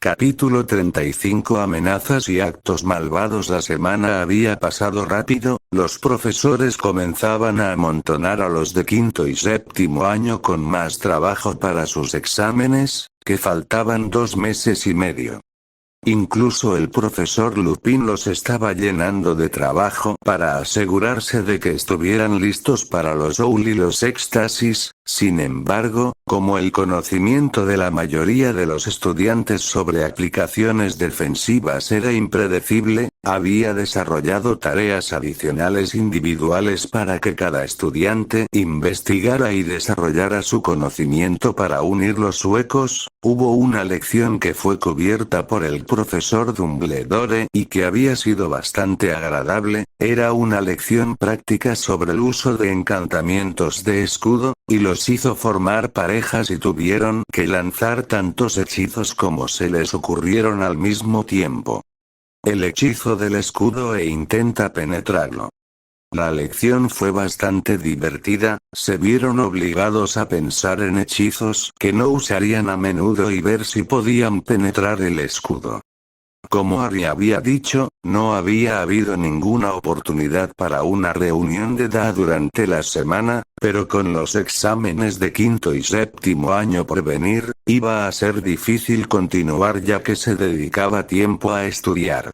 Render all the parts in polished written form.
Capítulo 35. Amenazas y actos malvados. La semana había pasado rápido, los profesores comenzaban a amontonar a los de quinto y séptimo año con más trabajo para sus exámenes, que faltaban 2 meses y medio. Incluso el profesor Lupin los estaba llenando de trabajo para asegurarse de que estuvieran listos para los OUL y los éxtasis. Sin embargo, como el conocimiento de la mayoría de los estudiantes sobre aplicaciones defensivas era impredecible, había desarrollado tareas adicionales individuales para que cada estudiante investigara y desarrollara su conocimiento para unir los huecos. Hubo una lección que fue cubierta por el profesor Dumbledore y que había sido bastante agradable. Era una lección práctica sobre el uso de encantamientos de escudo, y los hizo formar parejas y tuvieron que lanzar tantos hechizos como se les ocurrieron al mismo tiempo. El hechizo del escudo e intenta penetrarlo. La lección fue bastante divertida, se vieron obligados a pensar en hechizos que no usarían a menudo y ver si podían penetrar el escudo. Como Harry había dicho, no había habido ninguna oportunidad para una reunión de edad durante la semana, pero con los exámenes de quinto y séptimo año por venir, iba a ser difícil continuar ya que se dedicaba tiempo a estudiar.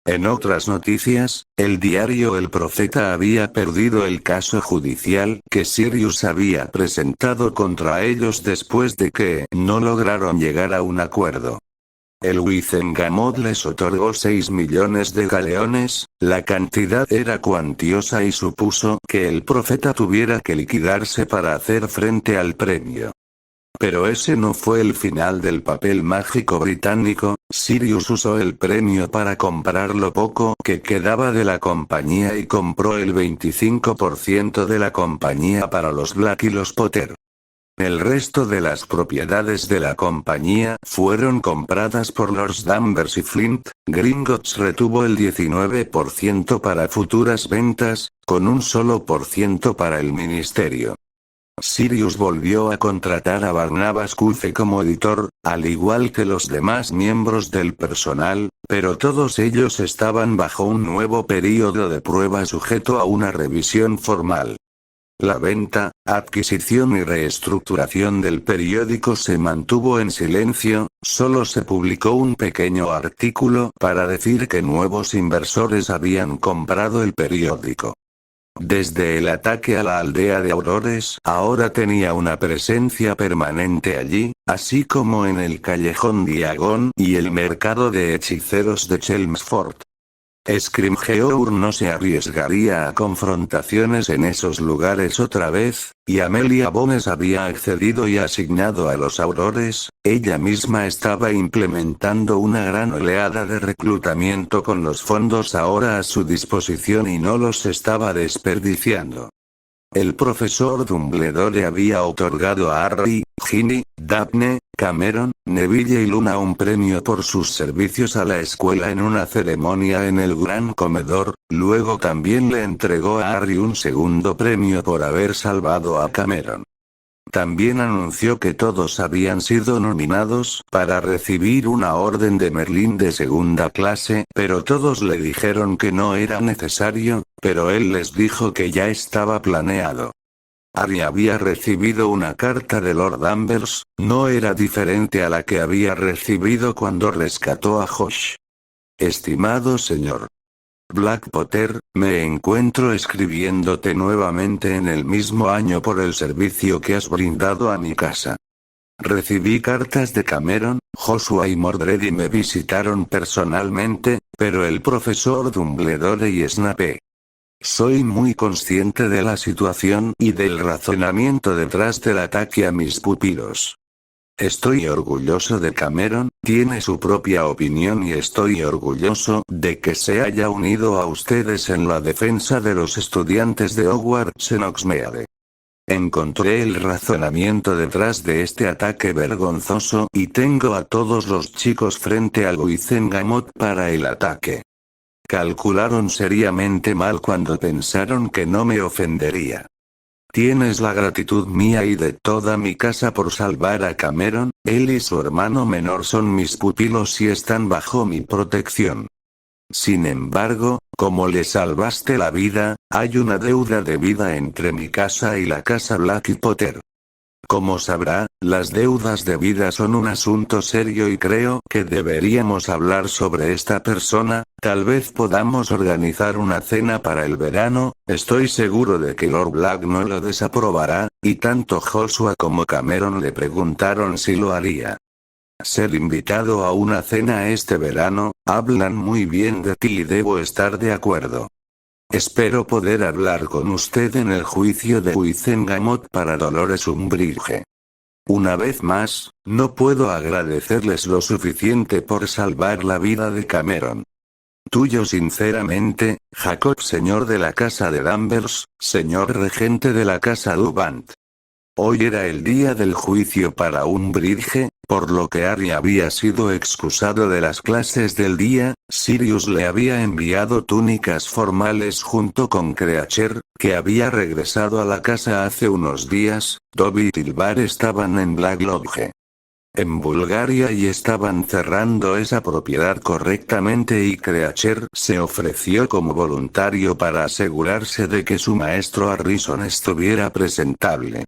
En otras noticias, el diario El Profeta había perdido el caso judicial que Sirius había presentado contra ellos después de que no lograron llegar a un acuerdo. El Wizengamot les otorgó 6 millones de galeones, la cantidad era cuantiosa y supuso que el profeta tuviera que liquidarse para hacer frente al premio. Pero ese no fue el final del papel mágico británico. Sirius usó el premio para comprar lo poco que quedaba de la compañía y compró el 25% de la compañía para los Black y los Potter. El resto de las propiedades de la compañía fueron compradas por Lords Danvers y Flint. Gringotts retuvo el 19% para futuras ventas, con un solo % para el ministerio. Sirius volvió a contratar a Barnabas Cuce como editor, al igual que los demás miembros del personal, pero todos ellos estaban bajo un nuevo período de prueba sujeto a una revisión formal. La venta, adquisición y reestructuración del periódico se mantuvo en silencio, solo se publicó un pequeño artículo para decir que nuevos inversores habían comprado el periódico. Desde el ataque a la aldea de Aurores, ahora tenía una presencia permanente allí, así como en el callejón Diagon y el mercado de hechiceros de Chelmsford. Scrimgeour no se arriesgaría a confrontaciones en esos lugares otra vez, y Amelia Bones había accedido y asignado a los Aurores. Ella misma estaba implementando una gran oleada de reclutamiento con los fondos ahora a su disposición y no los estaba desperdiciando. El profesor Dumbledore había otorgado a Harry, Ginny, Daphne, Cameron, Neville y Luna un premio por sus servicios a la escuela en una ceremonia en el gran comedor. Luego también le entregó a Harry un segundo premio por haber salvado a Cameron. También anunció que todos habían sido nominados para recibir una orden de Merlín de segunda clase, pero todos le dijeron que no era necesario, pero él les dijo que ya estaba planeado. Harry había recibido una carta de Lord Danvers, no era diferente a la que había recibido cuando rescató a Josh. Estimado señor Black Potter, me encuentro escribiéndote nuevamente en el mismo año por el servicio que has brindado a mi casa. Recibí cartas de Cameron, Joshua y Mordred y me visitaron personalmente, pero el profesor Dumbledore y Snape. Soy muy consciente de la situación y del razonamiento detrás del ataque a mis pupilos. Estoy orgulloso de Cameron, tiene su propia opinión y estoy orgulloso de que se haya unido a ustedes en la defensa de los estudiantes de Hogwarts en Hogsmeade. Encontré el razonamiento detrás de este ataque vergonzoso y tengo a todos los chicos frente al Wizengamot para el ataque. Calcularon seriamente mal cuando pensaron que no me ofendería. Tienes la gratitud mía y de toda mi casa por salvar a Cameron. Él y su hermano menor son mis pupilos y están bajo mi protección. Sin embargo, como le salvaste la vida, hay una deuda de vida entre mi casa y la casa Black y Potter. Como sabrá, las deudas de vida son un asunto serio y creo que deberíamos hablar sobre esta persona. Tal vez podamos organizar una cena para el verano. Estoy seguro de que Lord Black no lo desaprobará, y tanto Joshua como Cameron le preguntaron si lo haría. Ser invitado a una cena este verano, hablan muy bien de ti y debo estar de acuerdo. Espero poder hablar con usted en el juicio de Wizengamot para Dolores Umbridge. Una vez más, no puedo agradecerles lo suficiente por salvar la vida de Cameron. Tuyo sinceramente, Jacob, señor de la casa de Danvers, señor regente de la casa Dubant. Hoy era el día del juicio para Umbridge, por lo que Harry había sido excusado de las clases del día. Sirius le había enviado túnicas formales junto con Creacher, que había regresado a la casa hace unos días. Dobby y Tilbar estaban en Black Lodge, en Bulgaria, y estaban cerrando esa propiedad correctamente, y Creacher se ofreció como voluntario para asegurarse de que su maestro Harrison estuviera presentable.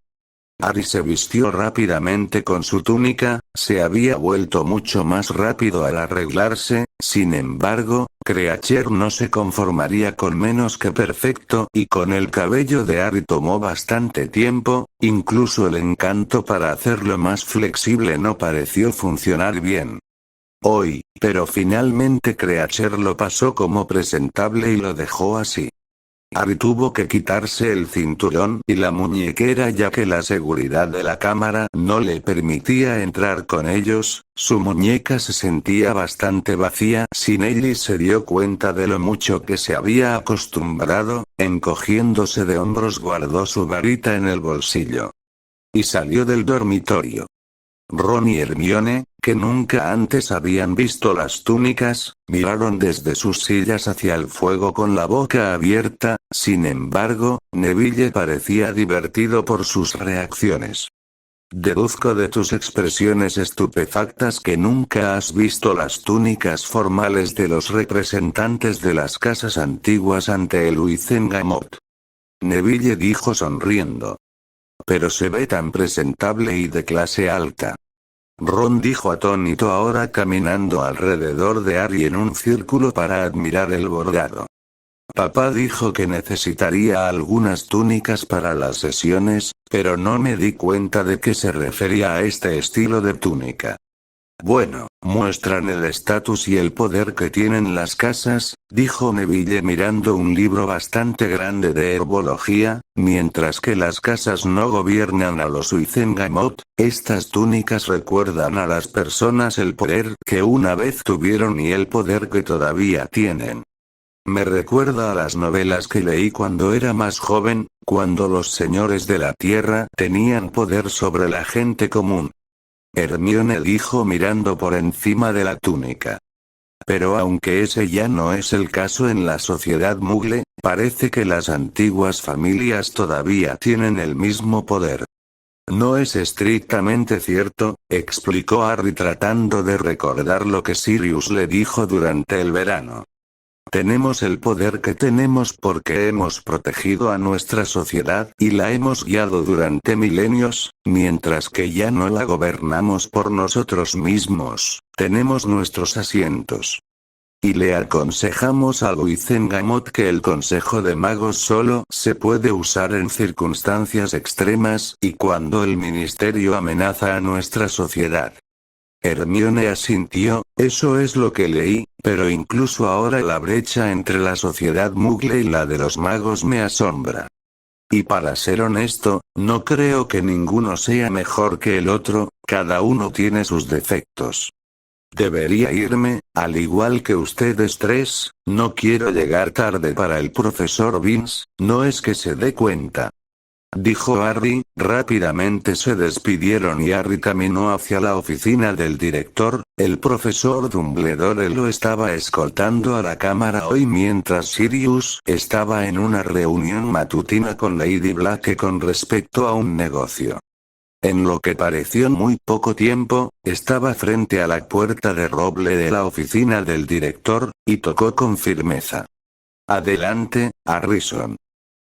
Harry se vistió rápidamente con su túnica, se había vuelto mucho más rápido al arreglarse. Sin embargo, Creacher no se conformaría con menos que perfecto, y con el cabello de Harry tomó bastante tiempo. Incluso el encanto para hacerlo más flexible no pareció funcionar bien hoy, pero finalmente Creacher lo pasó como presentable y lo dejó así. Harry tuvo que quitarse el cinturón y la muñequera ya que la seguridad de la cámara no le permitía entrar con ellos. Su muñeca se sentía bastante vacía sin ella y se dio cuenta de lo mucho que se había acostumbrado. Encogiéndose de hombros, guardó su varita en el bolsillo y salió del dormitorio. Ron y Hermione, que nunca antes habían visto las túnicas, miraron desde sus sillas hacia el fuego con la boca abierta. Sin embargo, Neville parecía divertido por sus reacciones. Deduzco de tus expresiones estupefactas que nunca has visto las túnicas formales de los representantes de las casas antiguas ante el Wizengamot. Neville dijo sonriendo. Pero se ve tan presentable y de clase alta. Ron dijo atónito, ahora caminando alrededor de Harry en un círculo para admirar el bordado. Papá dijo que necesitaría algunas túnicas para las sesiones, pero no me di cuenta de que se refería a este estilo de túnica. Bueno, muestran el estatus y el poder que tienen las casas, dijo Neville mirando un libro bastante grande de herbología. Mientras que las casas no gobiernan a los Wizengamot, estas túnicas recuerdan a las personas el poder que una vez tuvieron y el poder que todavía tienen. Me recuerda a las novelas que leí cuando era más joven, cuando los señores de la tierra tenían poder sobre la gente común. Hermione dijo mirando por encima de la túnica. Pero aunque ese ya no es el caso en la sociedad Muggle, parece que las antiguas familias todavía tienen el mismo poder. No es estrictamente cierto, explicó Harry tratando de recordar lo que Sirius le dijo durante el verano. Tenemos el poder que tenemos porque hemos protegido a nuestra sociedad y la hemos guiado durante milenios, mientras que ya no la gobernamos por nosotros mismos. Tenemos nuestros asientos. Y le aconsejamos a Wizengamot que el Consejo de Magos solo se puede usar en circunstancias extremas y cuando el Ministerio amenaza a nuestra sociedad. Hermione asintió. Eso es lo que leí, pero incluso ahora la brecha entre la sociedad Muggle y la de los magos me asombra. Y para ser honesto, no creo que ninguno sea mejor que el otro, cada uno tiene sus defectos. Debería irme, al igual que ustedes tres. No quiero llegar tarde para el profesor Vince. No es que se dé cuenta. dijo Harry. Rápidamente se despidieron y Harry caminó hacia la oficina del director. El profesor Dumbledore lo estaba escoltando a la cámara hoy mientras Sirius estaba en una reunión matutina con Lady Black con respecto a un negocio. En lo que pareció muy poco tiempo, estaba frente a la puerta de roble de la oficina del director, y tocó con firmeza. Adelante, Harrison.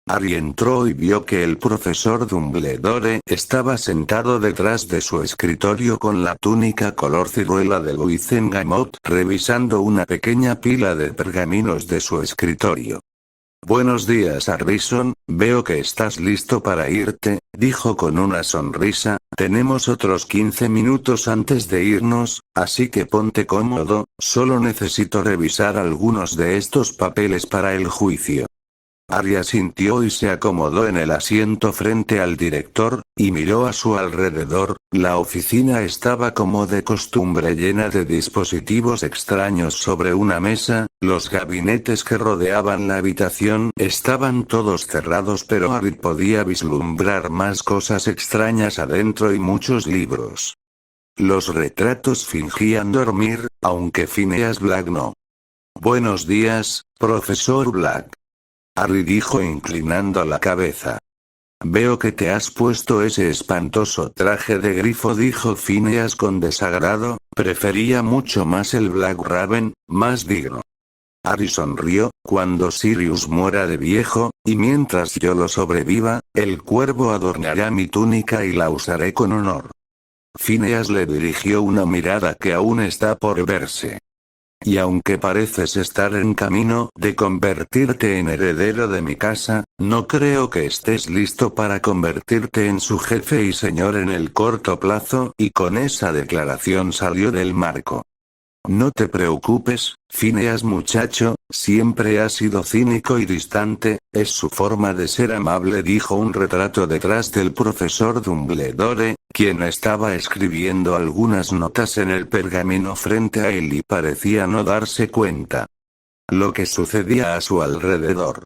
Harry entró y vio que el profesor Dumbledore estaba sentado detrás de su escritorio con la túnica color ciruela de Wizengamot, revisando una pequeña pila de pergaminos de su escritorio. Buenos días, Harrison, veo que estás listo para irte, dijo con una sonrisa. Tenemos otros 15 minutos antes de irnos, así que ponte cómodo, solo necesito revisar algunos de estos papeles para el juicio. Harry asintió y se acomodó en el asiento frente al director, y miró a su alrededor. La oficina estaba como de costumbre llena de dispositivos extraños sobre una mesa. Los gabinetes que rodeaban la habitación estaban todos cerrados, pero Harry podía vislumbrar más cosas extrañas adentro y muchos libros. Los retratos fingían dormir, aunque Phineas Black no. Buenos días, profesor Black. Harry dijo inclinando la cabeza. Veo que te has puesto ese espantoso traje de grifo, dijo Phineas con desagrado. Prefería mucho más el Black Raven, más digno. Harry sonrió. Cuando Sirius muera de viejo, y mientras yo lo sobreviva, el cuervo adornará mi túnica y la usaré con honor. Phineas le dirigió una mirada que aún está por verse. Y aunque pareces estar en camino de convertirte en heredero de mi casa, no creo que estés listo para convertirte en su jefe y señor en el corto plazo. Y con esa declaración salió del marco. No te preocupes, Phineas muchacho, siempre ha sido cínico y distante, es su forma de ser amable, dijo un retrato detrás del profesor Dumbledore, quien estaba escribiendo algunas notas en el pergamino frente a él y parecía no darse cuenta lo que sucedía a su alrededor.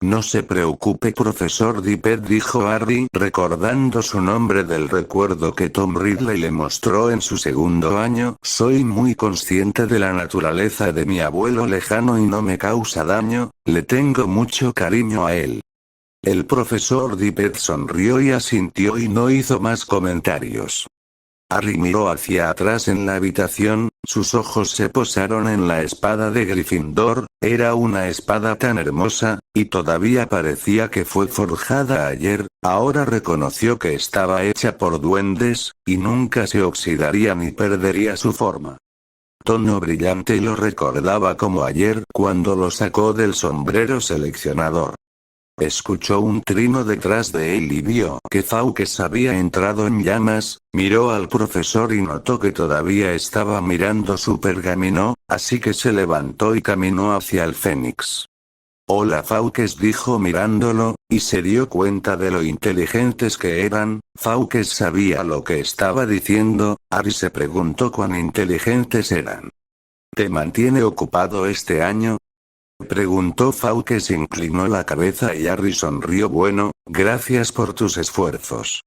No se preocupe, profesor Dippet, dijo Harry recordando su nombre del recuerdo que Tom Ridley le mostró en su segundo año. Soy muy consciente de la naturaleza de mi abuelo lejano y no me causa daño, le tengo mucho cariño a él. El profesor Dippet sonrió y asintió y no hizo más comentarios. Harry miró hacia atrás en la habitación, sus ojos se posaron en la espada de Gryffindor. Era una espada tan hermosa, y todavía parecía que fue forjada ayer. Ahora reconoció que estaba hecha por duendes, y nunca se oxidaría ni perdería su forma. Tono brillante lo recordaba como ayer cuando lo sacó del sombrero seleccionador. Escuchó un trino detrás de él y vio que Fawkes había entrado en llamas. Miró al profesor y notó que todavía estaba mirando su pergamino, así que se levantó y caminó hacia el Fénix. Hola, Fawkes, dijo mirándolo, y se dio cuenta de lo inteligentes que eran. Fawkes sabía lo que estaba diciendo. Harry se preguntó cuán inteligentes eran. ¿Te mantiene ocupado este año?, preguntó Fawkes. Inclinó la cabeza y Harry sonrió. Bueno, gracias por tus esfuerzos.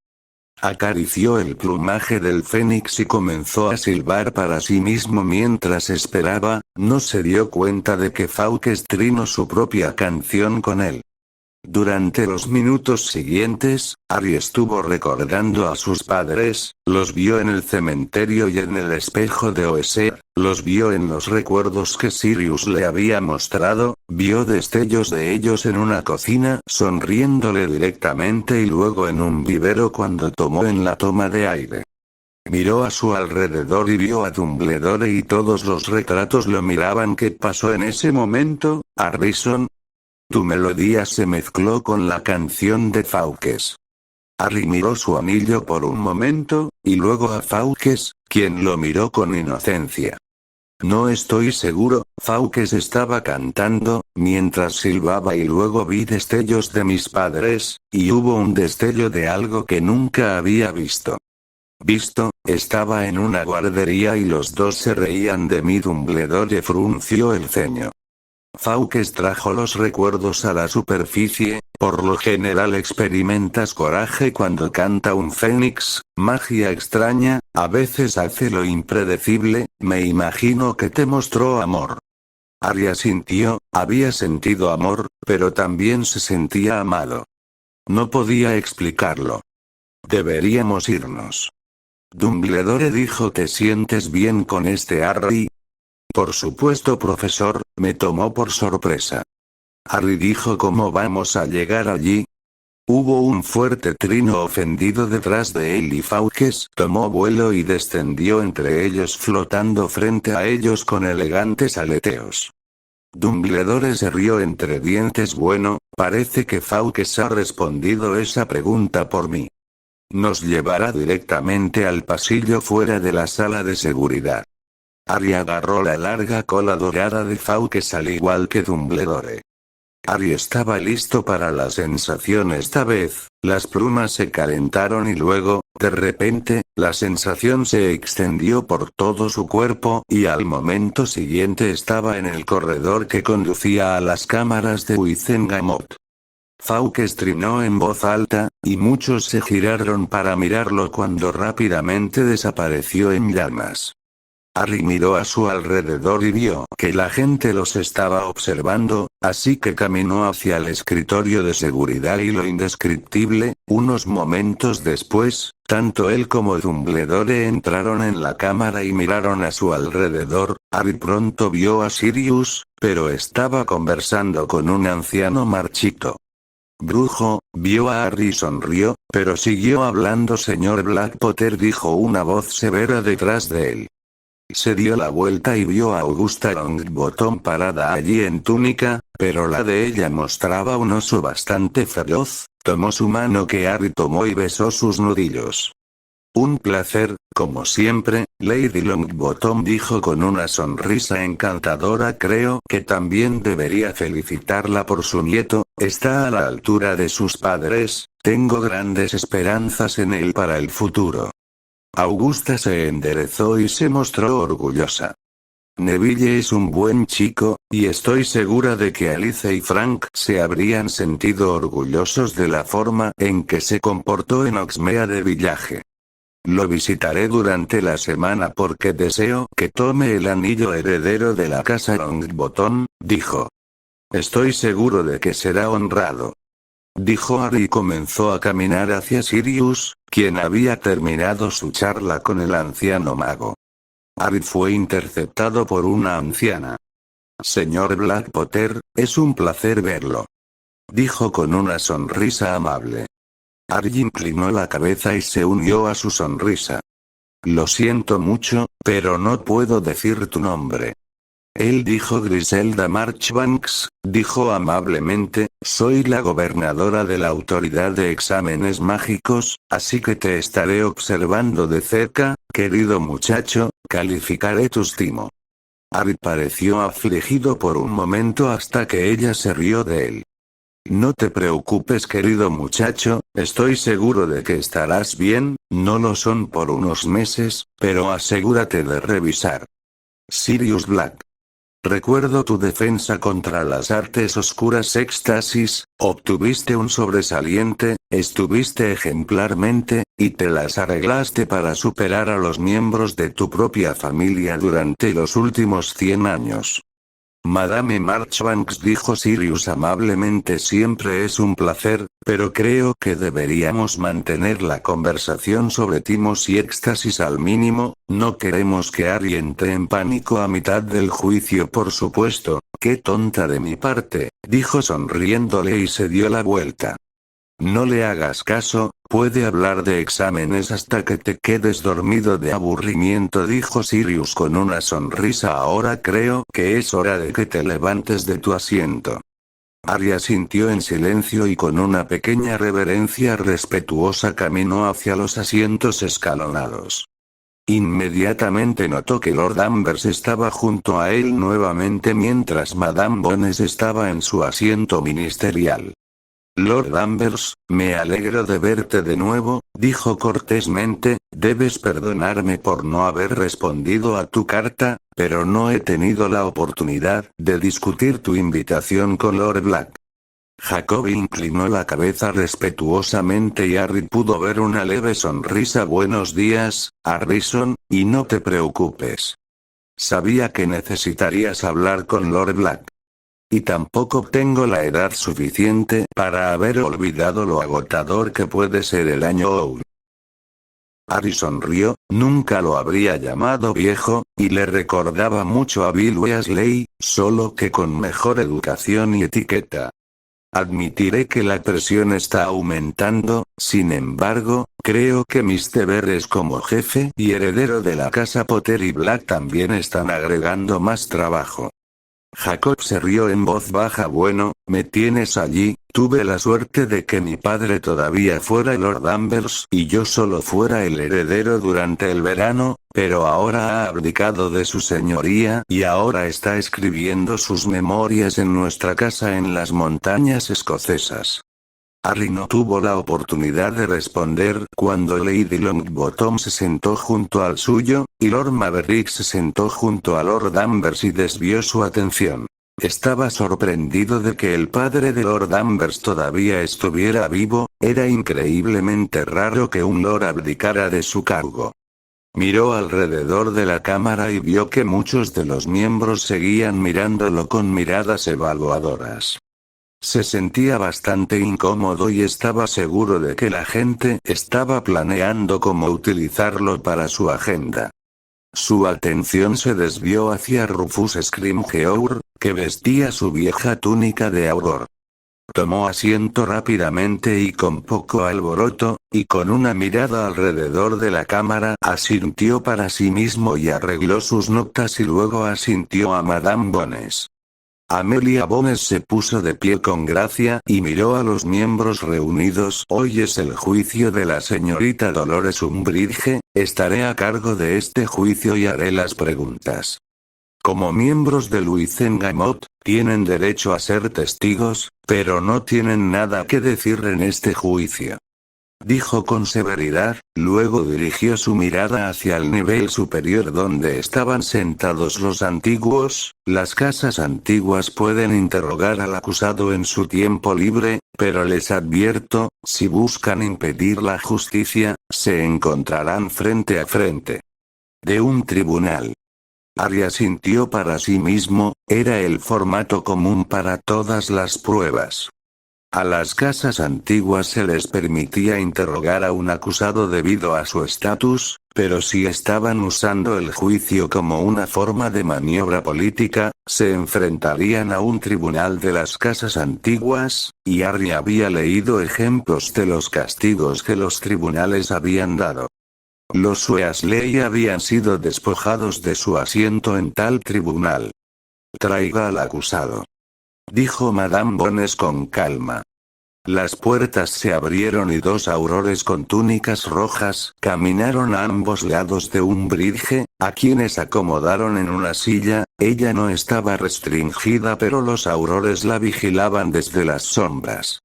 Acarició el plumaje del fénix y comenzó a silbar para sí mismo mientras esperaba. No se dio cuenta de que Fawkes trinó su propia canción con él. Durante los minutos siguientes, Harry estuvo recordando a sus padres, los vio en el cementerio y en el espejo de Oeser, los vio en los recuerdos que Sirius le había mostrado, vio destellos de ellos en una cocina sonriéndole directamente y luego en un vivero cuando tomó en la toma de aire. Miró a su alrededor y vio a Dumbledore y todos los retratos lo miraban. ¿Qué pasó en ese momento, Harrison? Tu melodía se mezcló con la canción de Fawkes. Harry miró su anillo por un momento, y luego a Fawkes, quien lo miró con inocencia. No estoy seguro, Fawkes estaba cantando, mientras silbaba, y luego vi destellos de mis padres, y hubo un destello de algo que nunca había visto. ¿Visto? Estaba en una guardería y los dos se reían de mí. Dumbledore frunció el ceño. Fawkes trajo los recuerdos a la superficie. Por lo general experimentas coraje cuando canta un fénix, magia extraña, a veces hace lo impredecible, me imagino que te mostró amor. Arya sintió, había sentido amor, pero también se sentía amado. No podía explicarlo. Deberíamos irnos. Dumbledore dijo, ¿te sientes bien con este Harry? Por supuesto, profesor, me tomó por sorpresa. Harry dijo, ¿cómo vamos a llegar allí? Hubo un fuerte trino ofendido detrás de él y Fawkes tomó vuelo y descendió entre ellos flotando frente a ellos con elegantes aleteos. Dumbledore se rió entre dientes. Bueno, parece que Fawkes ha respondido esa pregunta por mí. Nos llevará directamente al pasillo fuera de la sala de seguridad. Harry agarró la larga cola dorada de Fawkes al igual que Dumbledore. Harry estaba listo para la sensación esta vez, las plumas se calentaron y luego, de repente, la sensación se extendió por todo su cuerpo y al momento siguiente estaba en el corredor que conducía a las cámaras de Wizengamot. Fawkes trinó en voz alta, y muchos se giraron para mirarlo cuando rápidamente desapareció en llamas. Harry miró a su alrededor y vio que la gente los estaba observando, así que caminó hacia el escritorio de seguridad y lo indescriptible, unos momentos después, tanto él como Dumbledore entraron en la cámara y miraron a su alrededor. Harry pronto vio a Sirius, pero estaba conversando con un anciano marchito. Brujo, vio a Harry y sonrió, pero siguió hablando. Señor Black Potter, dijo una voz severa detrás de él. Se dio la vuelta y vio a Augusta Longbottom parada allí en túnica, pero la de ella mostraba un oso bastante feroz. Tomó su mano que Harry tomó y besó sus nudillos. Un placer, como siempre, Lady Longbottom dijo con una sonrisa encantadora. Creo que también debería felicitarla por su nieto, está a la altura de sus padres, tengo grandes esperanzas en él para el futuro. Augusta se enderezó y se mostró orgullosa. Neville es un buen chico, y estoy segura de que Alice y Frank se habrían sentido orgullosos de la forma en que se comportó en Hogsmeade Village. Lo visitaré durante la semana porque deseo que tome el anillo heredero de la casa Longbottom, dijo. Estoy seguro de que será honrado. Dijo Harry y comenzó a caminar hacia Sirius, quien había terminado su charla con el anciano mago. Harry fue interceptado por una anciana. Señor Black Potter, es un placer verlo. Dijo con una sonrisa amable. Harry inclinó la cabeza y se unió a su sonrisa. Lo siento mucho, pero no puedo decir tu nombre. Él dijo. Griselda Marchbanks, dijo amablemente, soy la gobernadora de la autoridad de exámenes mágicos, así que te estaré observando de cerca, querido muchacho, calificaré tu timo. Harry pareció afligido por un momento hasta que ella se rió de él. No te preocupes, querido muchacho, estoy seguro de que estarás bien, no lo son por unos meses, pero asegúrate de revisar. Sirius Black. Recuerdo tu defensa contra las artes oscuras éxtasis, obtuviste un sobresaliente, estuviste ejemplarmente, y te las arreglaste para superar a los miembros de tu propia familia durante los últimos 100 años. Madame Marchbanks, dijo Sirius amablemente, siempre es un placer, pero creo que deberíamos mantener la conversación sobre timos y éxtasis al mínimo, no queremos que Harry entre en pánico a mitad del juicio. Por supuesto, qué tonta de mi parte, dijo sonriéndole y se dio la vuelta. No le hagas caso, puede hablar de exámenes hasta que te quedes dormido de aburrimiento, dijo Sirius con una sonrisa. Ahora creo que es hora de que te levantes de tu asiento. Harry asintió en silencio y con una pequeña reverencia respetuosa caminó hacia los asientos escalonados. Inmediatamente notó que Lord Danvers estaba junto a él nuevamente mientras Madame Bones estaba en su asiento ministerial. Lord Danvers, me alegro de verte de nuevo, dijo cortésmente, debes perdonarme por no haber respondido a tu carta, pero no he tenido la oportunidad de discutir tu invitación con Lord Black. Jacob inclinó la cabeza respetuosamente y Harry pudo ver una leve sonrisa. Buenos días, Harrison, y no te preocupes. Sabía que necesitarías hablar con Lord Black. Y tampoco tengo la edad suficiente para haber olvidado lo agotador que puede ser el año OWL. Harry sonrió, nunca lo habría llamado viejo, y le recordaba mucho a Bill Weasley, solo que con mejor educación y etiqueta. Admitiré que la presión está aumentando, sin embargo, creo que mis deberes como jefe y heredero de la casa Potter y Black también están agregando más trabajo. Jacob se rió en voz baja. Bueno, me tienes allí, tuve la suerte de que mi padre todavía fuera Lord Danvers y yo solo fuera el heredero durante el verano, pero ahora ha abdicado de su señoría y ahora está escribiendo sus memorias en nuestra casa en las montañas escocesas. Harry no tuvo la oportunidad de responder cuando Lady Longbottom se sentó junto al suyo, y Lord Maverick se sentó junto a Lord Danvers y desvió su atención. Estaba sorprendido de que el padre de Lord Danvers todavía estuviera vivo, era increíblemente raro que un lord abdicara de su cargo. Miró alrededor de la cámara y vio que muchos de los miembros seguían mirándolo con miradas evaluadoras. Se sentía bastante incómodo y estaba seguro de que la gente estaba planeando cómo utilizarlo para su agenda. Su atención se desvió hacia Rufus Scrimgeour, que vestía su vieja túnica de Auror. Tomó asiento rápidamente y con poco alboroto, y con una mirada alrededor de la cámara asintió para sí mismo y arregló sus notas y luego asintió a Madame Bones. Amelia Bones se puso de pie con gracia y miró a los miembros reunidos. Hoy es el juicio de la señorita Dolores Umbridge, estaré a cargo de este juicio y haré las preguntas. Como miembros de Wizengamot, tienen derecho a ser testigos, pero no tienen nada que decir en este juicio. Dijo con severidad, luego dirigió su mirada hacia el nivel superior donde estaban sentados los antiguos. Las casas antiguas pueden interrogar al acusado en su tiempo libre, pero les advierto, si buscan impedir la justicia, se encontrarán frente a frente de un tribunal. Harry asintió para sí mismo, era el formato común para todas las pruebas. A las casas antiguas se les permitía interrogar a un acusado debido a su estatus, pero si estaban usando el juicio como una forma de maniobra política, se enfrentarían a un tribunal de las casas antiguas, y Harry había leído ejemplos de los castigos que los tribunales habían dado. Los Weasley habían sido despojados de su asiento en tal tribunal. Traiga al acusado, dijo Madame Bones con calma. Las puertas se abrieron y dos aurores con túnicas rojas caminaron a ambos lados de Umbridge, a quienes acomodaron en una silla. Ella no estaba restringida, pero los aurores la vigilaban desde las sombras.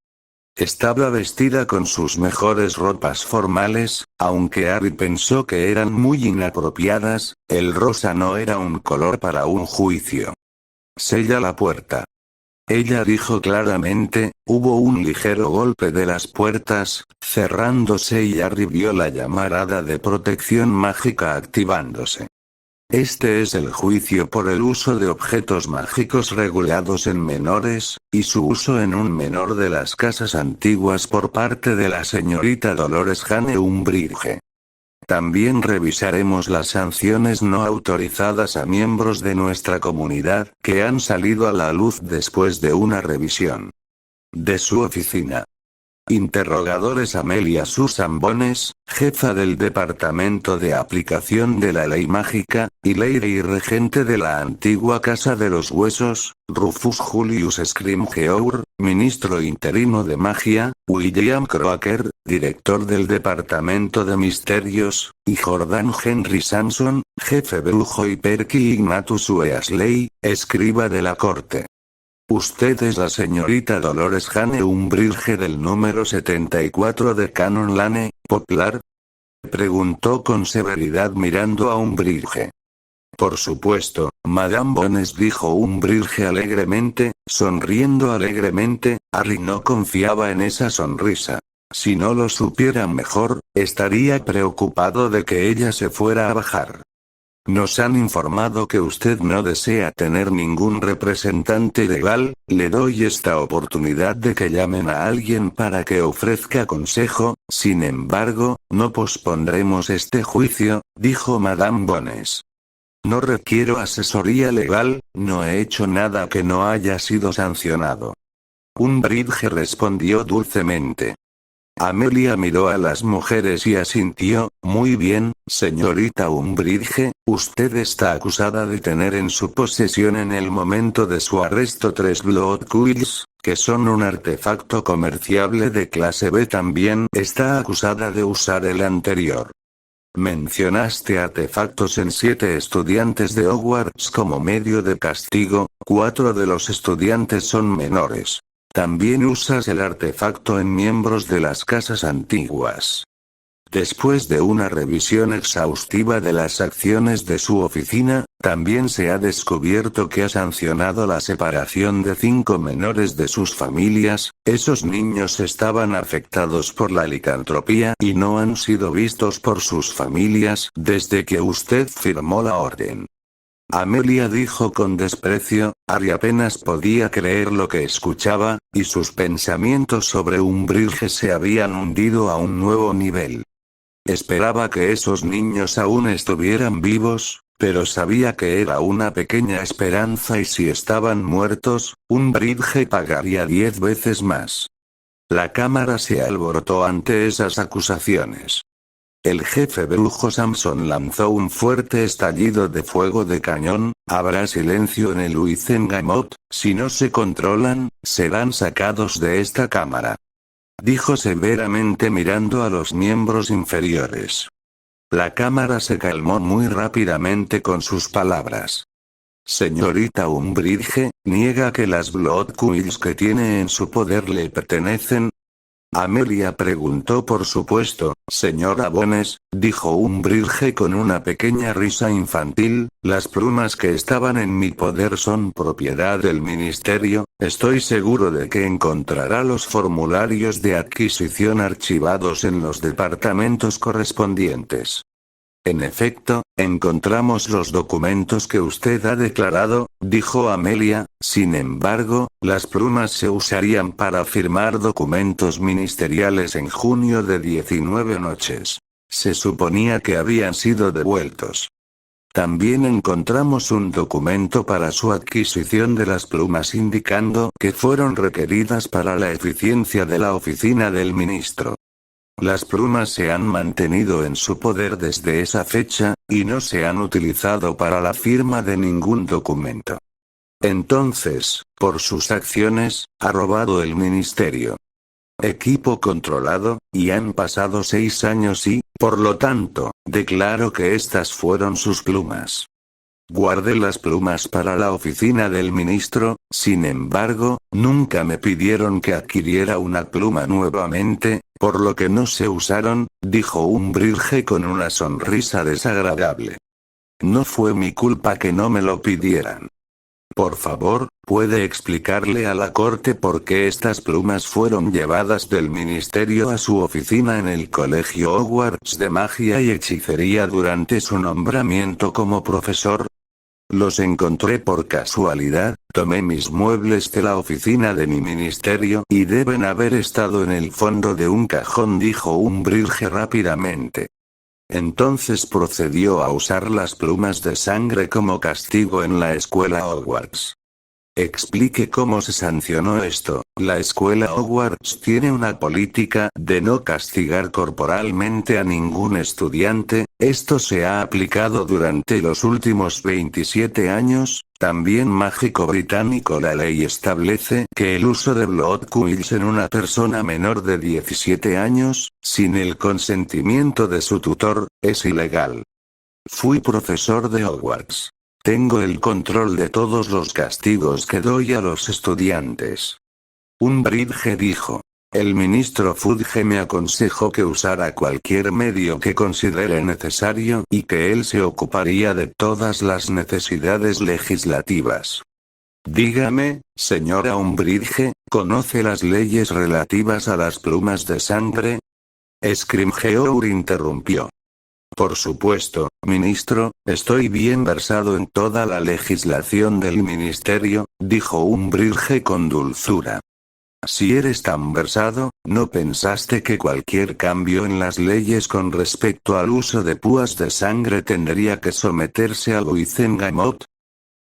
Estaba vestida con sus mejores ropas formales, aunque Harry pensó que eran muy inapropiadas. El rosa no era un color para un juicio. Sella la puerta. Ella dijo claramente. Hubo un ligero golpe de las puertas, cerrándose y Harry vio la llamarada de protección mágica activándose. Este es el juicio por el uso de objetos mágicos regulados en menores, y su uso en un menor de las casas antiguas por parte de la señorita Dolores Jane Umbridge. También revisaremos las sanciones no autorizadas a miembros de nuestra comunidad que han salido a la luz después de una revisión de su oficina. Interrogadores Amelia Susan Bones, jefa del Departamento de Aplicación de la Ley Mágica, y Lady y regente de la antigua Casa de los Huesos, Rufus Julius Scrimgeour, ministro interino de Magia, William Crocker, director del Departamento de Misterios, y Jordan Henry Sanson, jefe brujo y Perky Ignatius Weasley, escriba de la corte. ¿Usted es la señorita Dolores Jane Umbridge del número 74 de Canon Lane, Poplar? Preguntó con severidad mirando a Umbridge. Por supuesto, Madame Bones, dijo Umbridge alegremente, sonriendo alegremente. Harry no confiaba en esa sonrisa. Si no lo supiera mejor, estaría preocupado de que ella se fuera a bajar. Nos han informado que usted no desea tener ningún representante legal. Le doy esta oportunidad de que llamen a alguien para que ofrezca consejo. Sin embargo, no pospondremos este juicio, dijo Madame Bones. No requiero asesoría legal, no he hecho nada que no haya sido sancionado. Umbridge respondió dulcemente. Amelia miró a las mujeres y asintió. Muy bien, señorita Umbridge, usted está acusada de tener en su posesión en el momento de su arresto 3 Blood Quills, que son un artefacto comerciable de clase B. También está acusada de usar el anterior. Mencionaste artefactos en 7 estudiantes de Hogwarts como medio de castigo. 4 de los estudiantes son menores. También usas el artefacto en miembros de las casas antiguas. Después de una revisión exhaustiva de las acciones de su oficina, también se ha descubierto que ha sancionado la separación de 5 menores de sus familias. Esos niños estaban afectados por la licantropía y no han sido vistos por sus familias desde que usted firmó la orden. Amelia dijo con desprecio. Harry apenas podía creer lo que escuchaba, y sus pensamientos sobre Umbridge se habían hundido a un nuevo nivel. Esperaba que esos niños aún estuvieran vivos, pero sabía que era una pequeña esperanza y si estaban muertos, Umbridge pagaría 10 veces más. La cámara se alborotó ante esas acusaciones. El jefe brujo Samson lanzó un fuerte estallido de fuego de cañón. Habrá silencio en el Wizengamot. Si no se controlan, serán sacados de esta cámara. Dijo severamente mirando a los miembros inferiores. La cámara se calmó muy rápidamente con sus palabras. Señorita Umbridge, ¿niega que las Blood Quills que tiene en su poder le pertenecen? Amelia preguntó. Por supuesto, señora Bones, dijo Umbridge con una pequeña risa infantil. Las plumas que estaban en mi poder son propiedad del ministerio. Estoy seguro de que encontrará los formularios de adquisición archivados en los departamentos correspondientes. En efecto, encontramos los documentos que usted ha declarado, dijo Amelia. Sin embargo, las plumas se usarían para firmar documentos ministeriales en junio de 19 noches. Se suponía que habían sido devueltos. También encontramos un documento para su adquisición de las plumas indicando que fueron requeridas para la eficiencia de la oficina del ministro. Las plumas se han mantenido en su poder desde esa fecha, y no se han utilizado para la firma de ningún documento. Entonces, por sus acciones, ha robado el ministerio. Equipo controlado, y han pasado 6 años y, por lo tanto, declaro que estas fueron sus plumas. Guardé las plumas para la oficina del ministro. Sin embargo, nunca me pidieron que adquiriera una pluma nuevamente, por lo que no se usaron, dijo Umbridge con una sonrisa desagradable. No fue mi culpa que no me lo pidieran. Por favor, ¿puede explicarle a la corte por qué estas plumas fueron llevadas del ministerio a su oficina en el colegio Hogwarts de magia y hechicería durante su nombramiento como profesor? Los encontré por casualidad. Tomé mis muebles de la oficina de mi ministerio y deben haber estado en el fondo de un cajón, dijo Umbridge rápidamente. Entonces procedió a usar las plumas de sangre como castigo en la escuela Hogwarts. Explique cómo se sancionó esto. La escuela Hogwarts tiene una política de no castigar corporalmente a ningún estudiante. Esto se ha aplicado durante los últimos 27 años. También mágico británico. La ley establece que el uso de Blood Quills en una persona menor de 17 años, sin el consentimiento de su tutor, es ilegal. Fui profesor de Hogwarts. Tengo el control de todos los castigos que doy a los estudiantes. Umbridge dijo. El ministro Fudge me aconsejó que usara cualquier medio que considere necesario y que él se ocuparía de todas las necesidades legislativas. Dígame, señora Umbridge, ¿conoce las leyes relativas a las plumas de sangre? Scrimgeour interrumpió. Por supuesto, ministro, estoy bien versado en toda la legislación del ministerio, dijo Umbridge con dulzura. Si eres tan versado, ¿no pensaste que cualquier cambio en las leyes con respecto al uso de púas de sangre tendría que someterse a Luizengamot?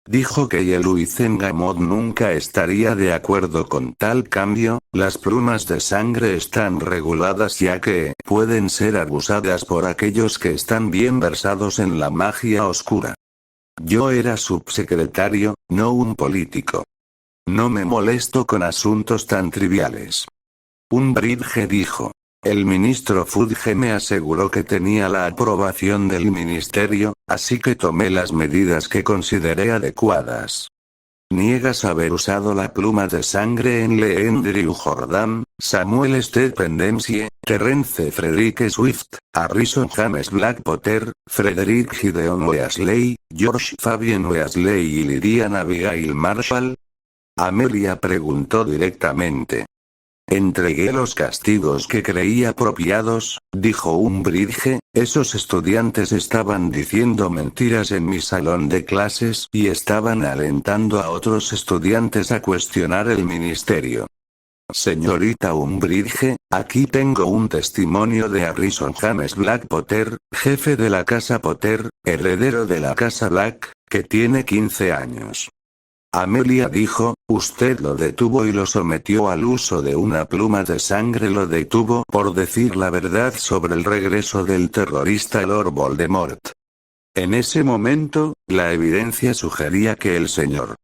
Dijo que el Luizengamot nunca estaría de acuerdo con tal cambio. Las plumas de sangre están reguladas ya que pueden ser abusadas por aquellos que están bien versados en la magia oscura. Yo era subsecretario, no un político. No me molesto con asuntos tan triviales. Umbridge dijo. El ministro Fudge me aseguró que tenía la aprobación del ministerio, así que tomé las medidas que consideré adecuadas. Niegas haber usado la pluma de sangre en Leandrew Jordan, Samuel Stephen Dempsey, Terrence Frederick Swift, Harrison James Black Potter, Frederick Gideon Weasley, George Fabian Weasley y Lydian Abigail Marshall. Amelia preguntó directamente. Entregué los castigos que creí apropiados, dijo Umbridge. Esos estudiantes estaban diciendo mentiras en mi salón de clases y estaban alentando a otros estudiantes a cuestionar el ministerio. Señorita Umbridge, aquí tengo un testimonio de Harrison James Black Potter, jefe de la casa Potter, heredero de la casa Black, que tiene 15 años. Amelia dijo, usted lo detuvo y lo sometió al uso de una pluma de sangre. Lo detuvo por decir la verdad sobre el regreso del terrorista Lord Voldemort. En ese momento, la evidencia sugería que el señor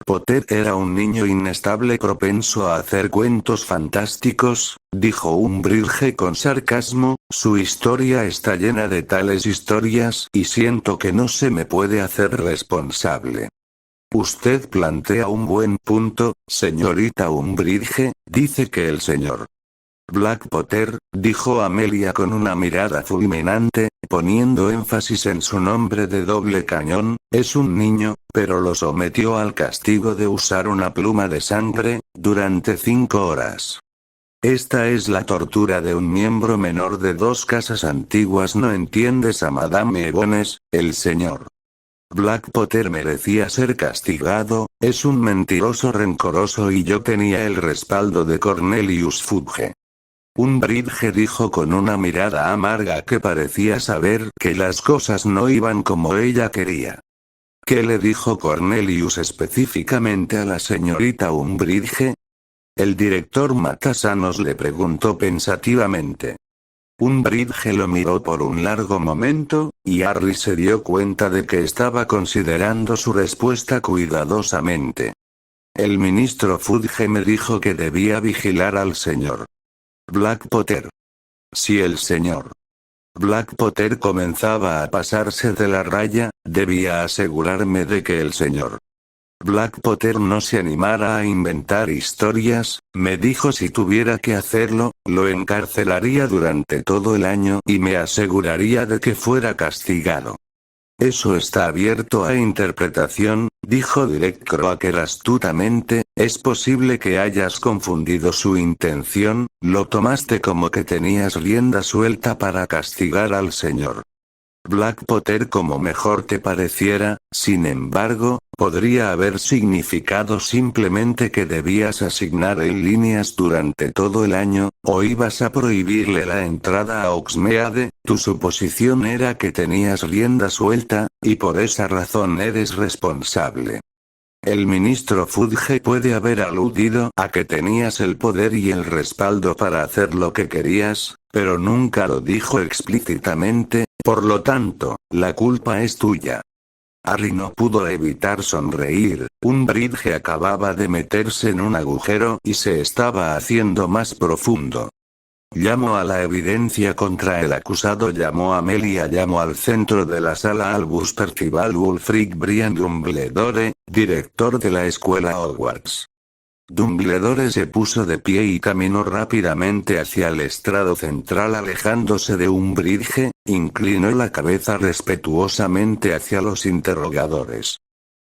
Potter era un niño inestable propenso a hacer cuentos fantásticos, dijo Umbridge con sarcasmo. Su historia está llena de tales historias y siento que no se me puede hacer responsable. Usted plantea un buen punto, señorita Umbridge. Dice que el señor Black Potter, dijo Amelia con una mirada fulminante, poniendo énfasis en su nombre de doble cañón, es un niño, pero lo sometió al castigo de usar una pluma de sangre, durante 5 horas. Esta es la tortura de un miembro menor de 2 casas antiguas. ¿No entiendes a Madame Ebones? El señor Black Potter merecía ser castigado, es un mentiroso rencoroso y yo tenía el respaldo de Cornelius Fudge. Umbridge dijo con una mirada amarga que parecía saber que las cosas no iban como ella quería. ¿Qué le dijo Cornelius específicamente a la señorita Umbridge? El director Matasanos le preguntó pensativamente. Umbridge lo miró por un largo momento, y Harry se dio cuenta de que estaba considerando su respuesta cuidadosamente. El ministro Fudge me dijo que debía vigilar al señor Black Potter. Si el señor Black Potter comenzaba a pasarse de la raya, debía asegurarme de que el señor Black Potter no se animara a inventar historias. Me dijo si tuviera que hacerlo, lo encarcelaría durante todo el año y me aseguraría de que fuera castigado. Eso está abierto a interpretación, dijo Direct Croaker astutamente. Es posible que hayas confundido su intención, lo tomaste como que tenías rienda suelta para castigar al señor Black Potter como mejor te pareciera. Sin embargo, podría haber significado simplemente que debías asignar en líneas durante todo el año, o ibas a prohibirle la entrada a Hogsmeade. Tu suposición era que tenías rienda suelta, y por esa razón eres responsable. El ministro Fudge puede haber aludido a que tenías el poder y el respaldo para hacer lo que querías, pero nunca lo dijo explícitamente, por lo tanto, la culpa es tuya. Harry no pudo evitar sonreír. Umbridge acababa de meterse en un agujero y se estaba haciendo más profundo. Llamo a la evidencia contra el acusado. Llamó a Amelia. Llamó al centro de la sala Albus Percival Wulfric Brian Dumbledore, director de la escuela Hogwarts. Dumbledore se puso de pie y caminó rápidamente hacia el estrado central alejándose de Umbridge, inclinó la cabeza respetuosamente hacia los interrogadores.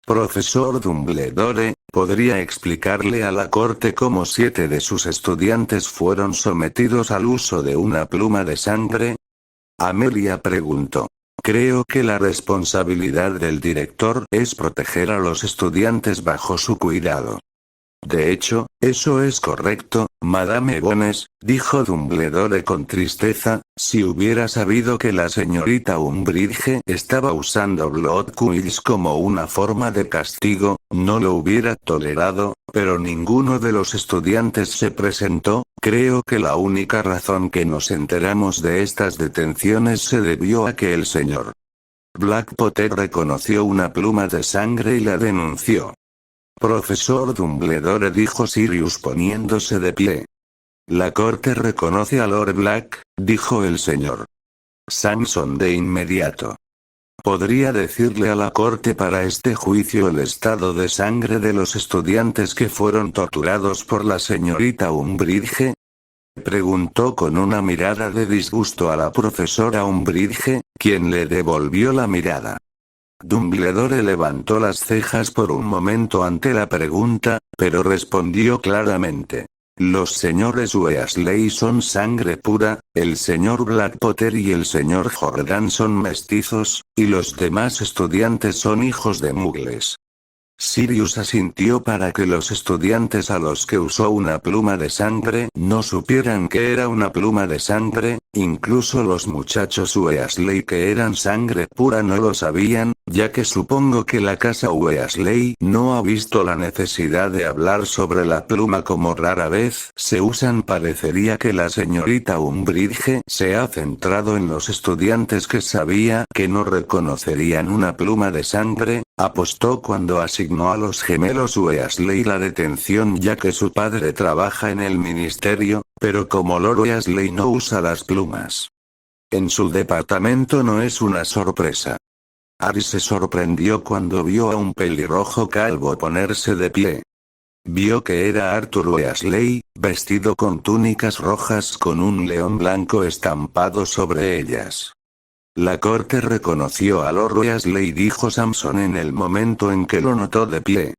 Profesor Dumbledore, ¿podría explicarle a la corte cómo 7 de sus estudiantes fueron sometidos al uso de una pluma de sangre? Amelia preguntó. Creo que la responsabilidad del director es proteger a los estudiantes bajo su cuidado. De hecho, eso es correcto, Madame Bones, dijo Dumbledore con tristeza. Si hubiera sabido que la señorita Umbridge estaba usando Blood Quills como una forma de castigo, no lo hubiera tolerado, pero ninguno de los estudiantes se presentó. Creo que la única razón que nos enteramos de estas detenciones se debió a que el señor Black Potter reconoció una pluma de sangre y la denunció. Profesor Dumbledore, dijo Sirius poniéndose de pie. La corte reconoce a Lord Black, dijo el señor Samson de inmediato. ¿Podría decirle a la corte para este juicio el estado de sangre de los estudiantes que fueron torturados por la señorita Umbridge? Preguntó con una mirada de disgusto a la profesora Umbridge, quien le devolvió la mirada. Dumbledore levantó las cejas por un momento ante la pregunta, pero respondió claramente. Los señores Weasley son sangre pura, el señor Black Potter y el señor Jordan son mestizos, y los demás estudiantes son hijos de muggles. Sirius asintió para que los estudiantes a los que usó una pluma de sangre no supieran que era una pluma de sangre, incluso los muchachos Weasley que eran sangre pura no lo sabían, ya que supongo que la casa Weasley no ha visto la necesidad de hablar sobre la pluma como rara vez se usan. Parecería que la señorita Umbridge se ha centrado en los estudiantes que sabía que no reconocerían una pluma de sangre, apostó cuando asignó a los gemelos Weasley la detención ya que su padre trabaja en el ministerio, pero como Lord Weasley no usa las plumas en su departamento no es una sorpresa. Harry se sorprendió cuando vio a un pelirrojo calvo ponerse de pie. Vio que era Arthur Weasley, vestido con túnicas rojas con un león blanco estampado sobre ellas. La corte reconoció a Lord Weasley, dijo Samson en el momento en que lo notó de pie.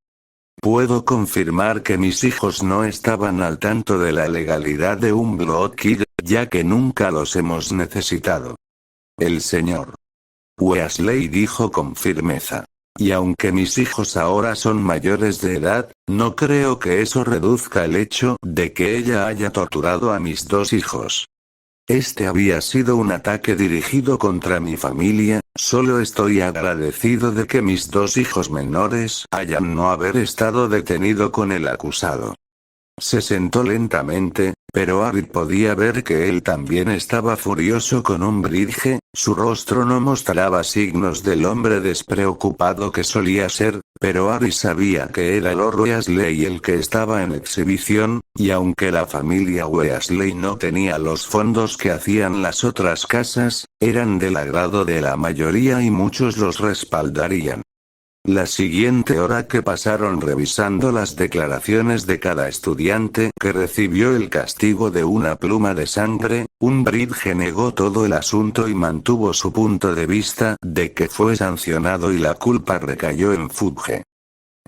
Puedo confirmar que mis hijos no estaban al tanto de la legalidad de un Blood Quill, ya que nunca los hemos necesitado. El señor Weasley dijo con firmeza. Y aunque mis hijos ahora son mayores de edad, no creo que eso reduzca el hecho de que ella haya torturado a mis 2 hijos. Este había sido un ataque dirigido contra mi familia, solo estoy agradecido de que mis 2 hijos menores hayan no haber estado detenido con el acusado. Se sentó lentamente, pero Harry podía ver que él también estaba furioso con Umbridge, su rostro no mostraba signos del hombre despreocupado que solía ser, pero Harry sabía que era Lord Weasley el que estaba en exhibición, y aunque la familia Weasley no tenía los fondos que hacían las otras casas, eran del agrado de la mayoría y muchos los respaldarían. La siguiente hora que pasaron revisando las declaraciones de cada estudiante que recibió el castigo de una pluma de sangre, Umbridge negó todo el asunto y mantuvo su punto de vista de que fue sancionado y la culpa recayó en Fudge.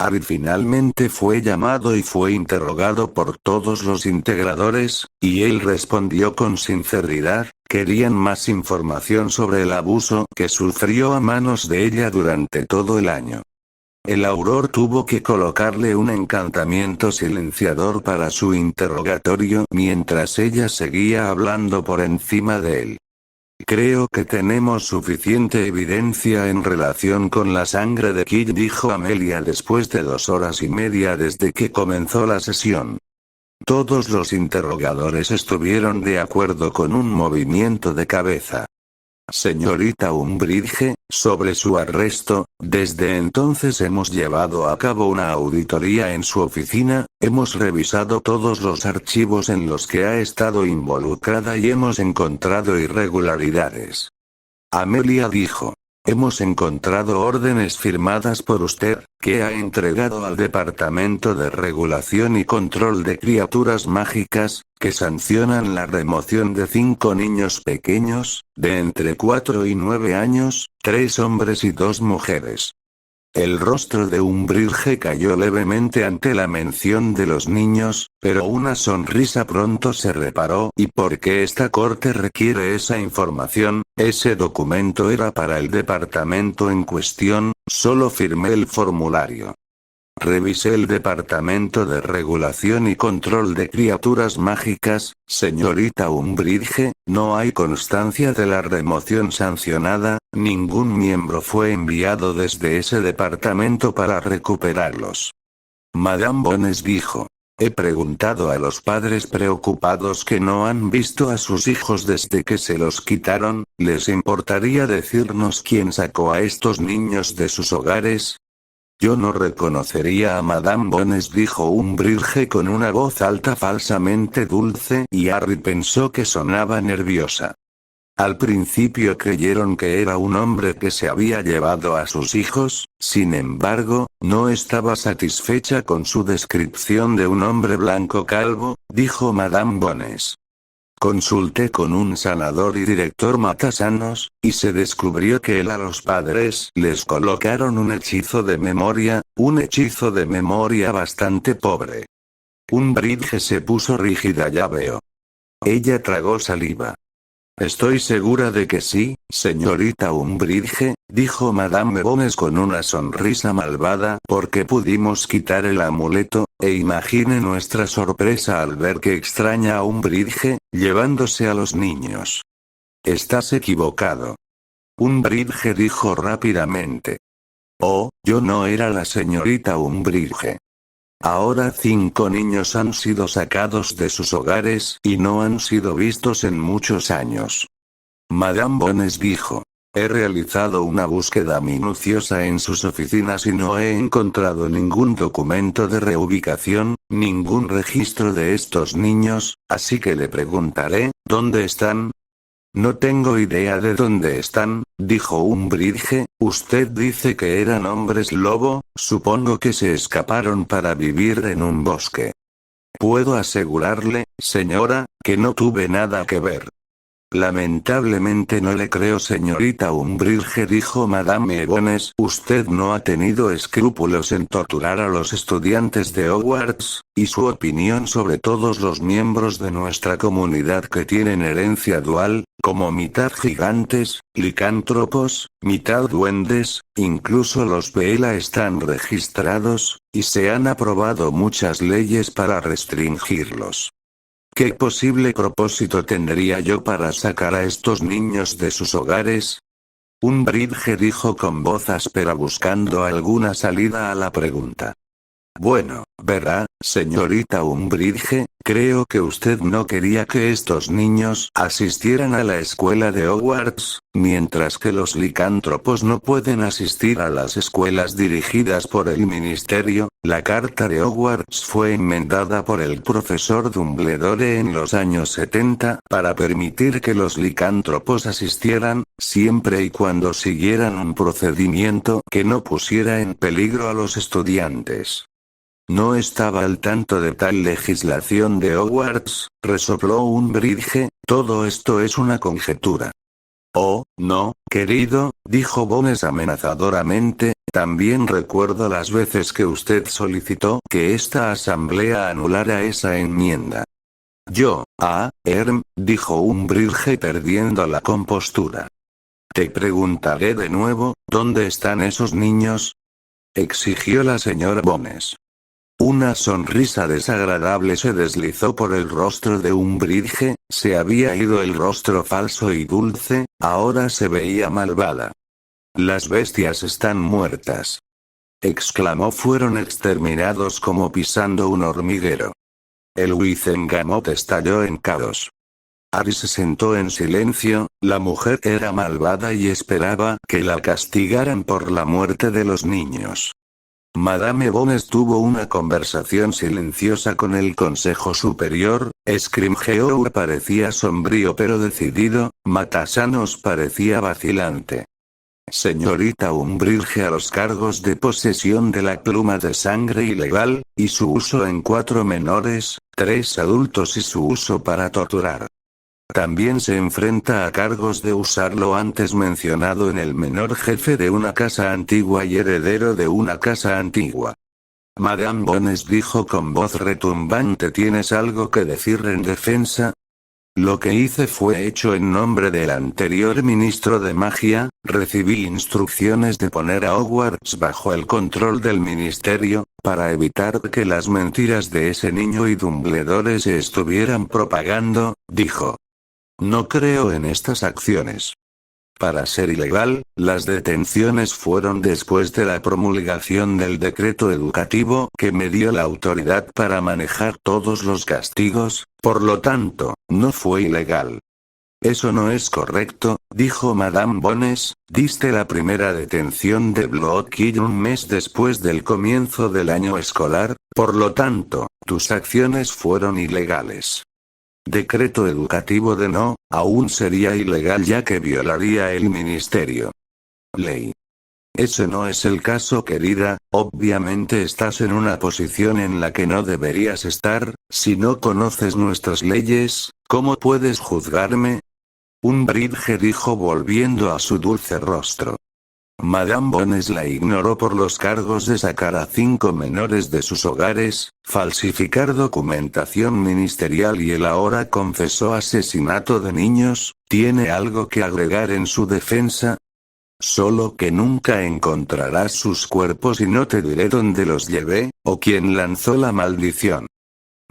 Harry finalmente fue llamado y fue interrogado por todos los integradores, y él respondió con sinceridad. Querían más información sobre el abuso que sufrió a manos de ella durante todo el año. El Auror tuvo que colocarle un encantamiento silenciador para su interrogatorio mientras ella seguía hablando por encima de él. Creo que tenemos suficiente evidencia en relación con la sangre de Kill, dijo Amelia después de 2 horas y media desde que comenzó la sesión. Todos los interrogadores estuvieron de acuerdo con un movimiento de cabeza. Señorita Umbridge, sobre su arresto, desde entonces hemos llevado a cabo una auditoría en su oficina, Hemos revisado todos los archivos en los que ha estado involucrada y hemos encontrado irregularidades. Amelia dijo. Hemos encontrado órdenes firmadas por usted, que ha entregado al Departamento de Regulación y Control de Criaturas Mágicas, que sancionan la remoción de 5 niños pequeños, de entre 4 y 9 años, 3 hombres y 2 mujeres. El rostro de Umbridge cayó levemente ante la mención de los niños, pero una sonrisa pronto se reparó. ¿Y por qué esta corte requiere esa información? Ese documento era para el departamento en cuestión, solo firmé el formulario. Revisé el Departamento de Regulación y Control de Criaturas Mágicas, señorita Umbridge, no hay constancia de la remoción sancionada, ningún miembro fue enviado desde ese departamento para recuperarlos. Madame Bones dijo. He preguntado a los padres preocupados que no han visto a sus hijos desde que se los quitaron, ¿les importaría decirnos quién sacó a estos niños de sus hogares? Yo no reconocería a Madame Bones, dijo Umbridge con una voz alta falsamente dulce, y Harry pensó que sonaba nerviosa. Al principio creyeron que era un hombre que se había llevado a sus hijos, sin embargo, no estaba satisfecha con su descripción de un hombre blanco calvo, dijo Madame Bones. Consulté con un sanador y director matasanos, y se descubrió que a los padres les colocaron un hechizo de memoria bastante pobre. Umbridge se puso rígida, ya veo. Ella tragó saliva. Estoy segura de que sí, señorita Umbridge, dijo Madame Bones con una sonrisa malvada, porque pudimos quitar el amuleto, e imagine nuestra sorpresa al ver que extraña a Umbridge, llevándose a los niños. Estás equivocado. Umbridge dijo rápidamente. Oh, yo no era la señorita Umbridge. Ahora 5 niños han sido sacados de sus hogares y no han sido vistos en muchos años. Madame Bones dijo. He realizado una búsqueda minuciosa en sus oficinas y no he encontrado ningún documento de reubicación, ningún registro de estos niños, así que le preguntaré, ¿dónde están? No tengo idea de dónde están, dijo Umbridge. Usted dice que eran hombres lobo, supongo que se escaparon para vivir en un bosque. Puedo asegurarle, señora, que no tuve nada que ver. Lamentablemente no le creo, señorita Umbridge, dijo Madame Bones. Usted no ha tenido escrúpulos en torturar a los estudiantes de Hogwarts, y su opinión sobre todos los miembros de nuestra comunidad que tienen herencia dual, como mitad gigantes, licántropos, mitad duendes, incluso los Bela están registrados, y se han aprobado muchas leyes para restringirlos. ¿Qué posible propósito tendría yo para sacar a estos niños de sus hogares? Umbridge dijo con voz áspera, buscando alguna salida a la pregunta. Bueno, verá, señorita Umbridge, creo que usted no quería que estos niños asistieran a la escuela de Hogwarts, mientras que los licántropos no pueden asistir a las escuelas dirigidas por el ministerio. La carta de Hogwarts fue enmendada por el profesor Dumbledore en los años 70 para permitir que los licántropos asistieran, siempre y cuando siguieran un procedimiento que no pusiera en peligro a los estudiantes. No estaba al tanto de tal legislación de Hogwarts, resopló Umbridge, todo esto es una conjetura. Oh, no, querido, dijo Bones amenazadoramente, también recuerdo las veces que usted solicitó que esta asamblea anulara esa enmienda. Dijo Umbridge perdiendo la compostura. Te preguntaré de nuevo, ¿dónde están esos niños? Exigió la señora Bones. Una sonrisa desagradable se deslizó por el rostro de Umbridge, se había ido el rostro falso y dulce, ahora se veía malvada. Las bestias están muertas. Exclamó. Fueron exterminados como pisando un hormiguero. El Wizengamot estalló en caos. Harry se sentó en silencio, la mujer era malvada y esperaba que la castigaran por la muerte de los niños. Madame Bones tuvo una conversación silenciosa con el Consejo Superior. Scrimgeour parecía sombrío pero decidido, Matasanos parecía vacilante. Señorita Umbridge a los cargos de posesión de la pluma de sangre ilegal, y su uso en 4 menores, 3 adultos y su uso para torturar. También se enfrenta a cargos de usar lo antes mencionado en el menor jefe de una casa antigua y heredero de una casa antigua. Madame Bones dijo con voz retumbante: ¿Tienes algo que decir en defensa? Lo que hice fue hecho en nombre del anterior ministro de magia. Recibí instrucciones de poner a Hogwarts bajo el control del ministerio, para evitar que las mentiras de ese niño y Dumbledore se estuvieran propagando, dijo. No creo en estas acciones. Para ser ilegal, las detenciones fueron después de la promulgación del decreto educativo que me dio la autoridad para manejar todos los castigos, por lo tanto, no fue ilegal. Eso no es correcto, dijo Madame Bones, diste la primera detención de Bloodkill un mes después del comienzo del año escolar, por lo tanto, tus acciones fueron ilegales. Decreto educativo de no, aún sería ilegal ya que violaría el ministerio. Ley. Ese no es el caso, querida, obviamente estás en una posición en la que no deberías estar. Si no conoces nuestras leyes, ¿cómo puedes juzgarme? Umbridge dijo volviendo a su dulce rostro. Madame Bones la ignoró por los cargos de sacar a 5 menores de sus hogares, falsificar documentación ministerial y él ahora confesó asesinato de niños. ¿Tiene algo que agregar en su defensa? Solo que nunca encontrarás sus cuerpos y no te diré dónde los llevé, o quién lanzó la maldición.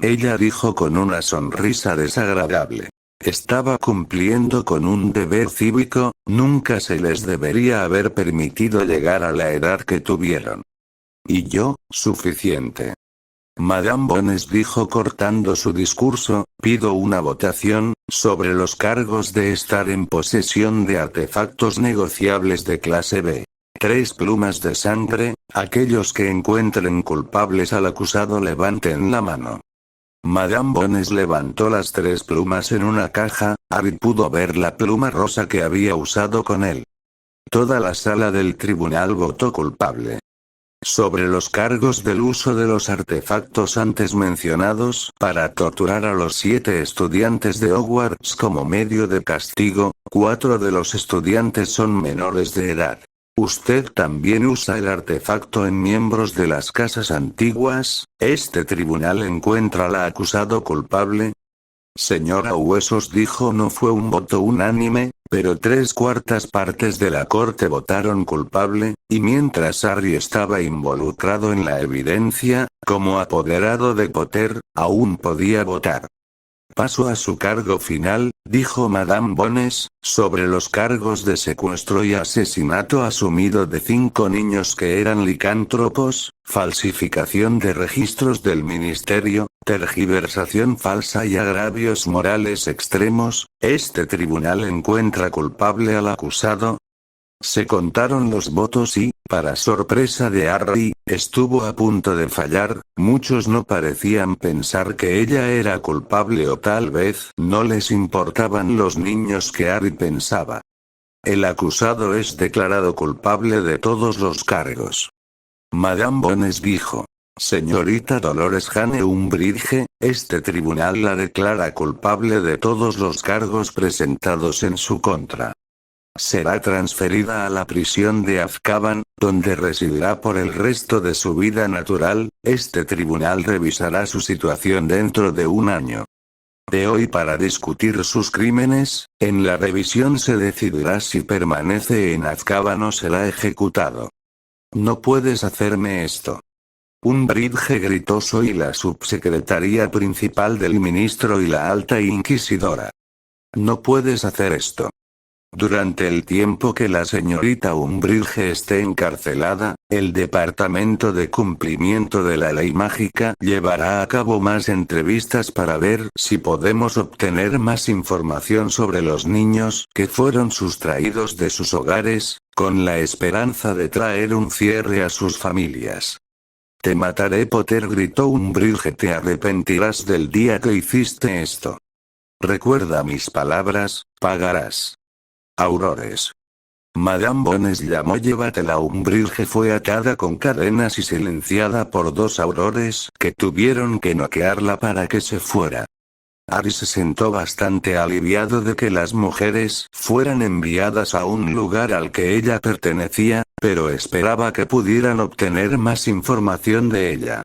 Ella dijo con una sonrisa desagradable. Estaba cumpliendo con un deber cívico, nunca se les debería haber permitido llegar a la edad que tuvieron. Y yo, suficiente. Madame Bones dijo cortando su discurso, pido una votación, sobre los cargos de estar en posesión de artefactos negociables de clase B. 3 plumas de sangre, aquellos que encuentren culpables al acusado levanten la mano. Madame Bones levantó las 3 plumas en una caja. Harry pudo ver la pluma rosa que había usado con él. Toda la sala del tribunal votó culpable. Sobre los cargos del uso de los artefactos antes mencionados para torturar a los 7 estudiantes de Hogwarts como medio de castigo, 4 de los estudiantes son menores de edad. ¿Usted también usa el artefacto en miembros de las casas antiguas? ¿Este tribunal encuentra al acusado culpable? Señora Huesos dijo no fue un voto unánime, pero 3/4 partes de la corte votaron culpable, y mientras Harry estaba involucrado en la evidencia, como apoderado de Potter, aún podía votar. Paso a su cargo final, dijo Madame Bones, sobre los cargos de secuestro y asesinato asumido de 5 niños que eran licántropos, falsificación de registros del ministerio, tergiversación falsa y agravios morales extremos. ¿Este tribunal encuentra culpable al acusado? Se contaron los votos y, para sorpresa de Harry, estuvo a punto de fallar. Muchos no parecían pensar que ella era culpable o tal vez no les importaban los niños que Harry pensaba. El acusado es declarado culpable de todos los cargos. Madame Bones dijo. Señorita Dolores Jane Umbridge, este tribunal la declara culpable de todos los cargos presentados en su contra. Será transferida a la prisión de Azkaban, donde residirá por el resto de su vida natural. Este tribunal revisará su situación dentro de un año. De hoy para discutir sus crímenes, en la revisión se decidirá si permanece en Azkaban o será ejecutado. No puedes hacerme esto. Umbridge gritó: soy la subsecretaria principal del ministro y la alta inquisidora. No puedes hacer esto. Durante el tiempo que la señorita Umbridge esté encarcelada, el Departamento de Cumplimiento de la Ley Mágica llevará a cabo más entrevistas para ver si podemos obtener más información sobre los niños que fueron sustraídos de sus hogares, con la esperanza de traer un cierre a sus familias. Te mataré, Potter, gritó Umbridge, te arrepentirás del día que hiciste esto. Recuerda mis palabras, pagarás. Aurores. Madame Bones llamó. Llévatela. Umbridge fue atada con cadenas y silenciada por dos aurores que tuvieron que noquearla para que se fuera. Harry se sentó bastante aliviado de que las mujeres fueran enviadas a un lugar al que ella pertenecía, pero esperaba que pudieran obtener más información de ella.